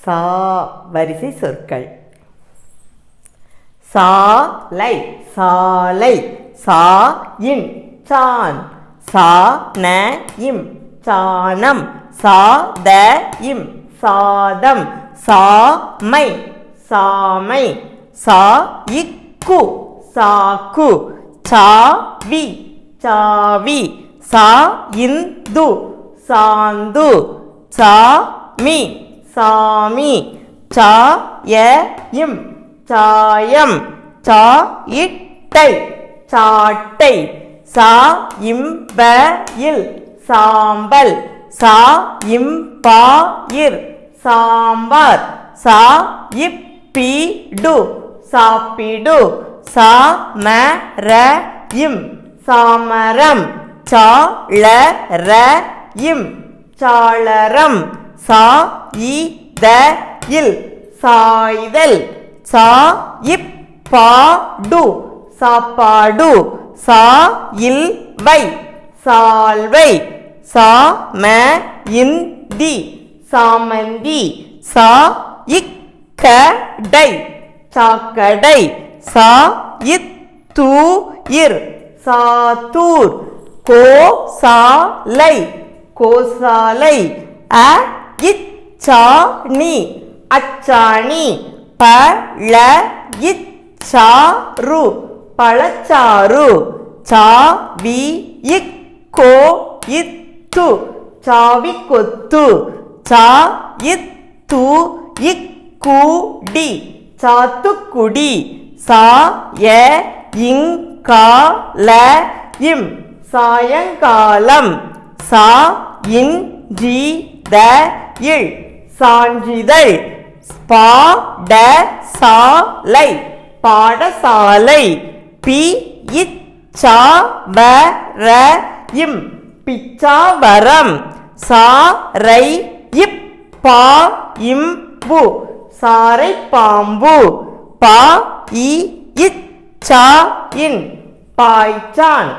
சா வரிசை சொற்கள். சாலை சாலை சா இன் சான் சா ந இம் சாணம் சா த இம் சாதம் சாமை சாமை சா இக்கு சாக்கு சாவி சாவி சா இந்து சாந்து சாமி சாமி சா ய இம் சாயம் சா இட்டை சாட்டை சா இம்ப இல் சாம்பல் சா இம்பா இர் சாம்பார் சா இப்பிடு சாப்பிடு சா ம ர இம் சாமரம் சா ள ர இம் சாளரம் சா இ த இல் சாய்தல் சா இப்பாடு சாப்பாடு சா இல் வை சால்வை சா ம இந்தி சாமந்தி சா இக்கடை சாக்கடை சா இத்து இர் சாத்தூர் கோ சாலை கோசாலை அ இச்சாணி அச்சாணி பழ இச்சாறு பழச்சாறு சாவி இக்கோ இத்து சாவி கொத்து சா இத்து இக்குடி சாத்துக்குடி சா ய இங்கால இம் சாயங்காலம் சா இன்றி த இல் சான்றிதழ் பா ட சாலை பாடசாலை பி இச்சா வ ர இம் பிச்சாவரம் சா ரை இப் பா இம்பு சாரை பாம்பு பா இ இச்சா இன் பாய்ச்சான்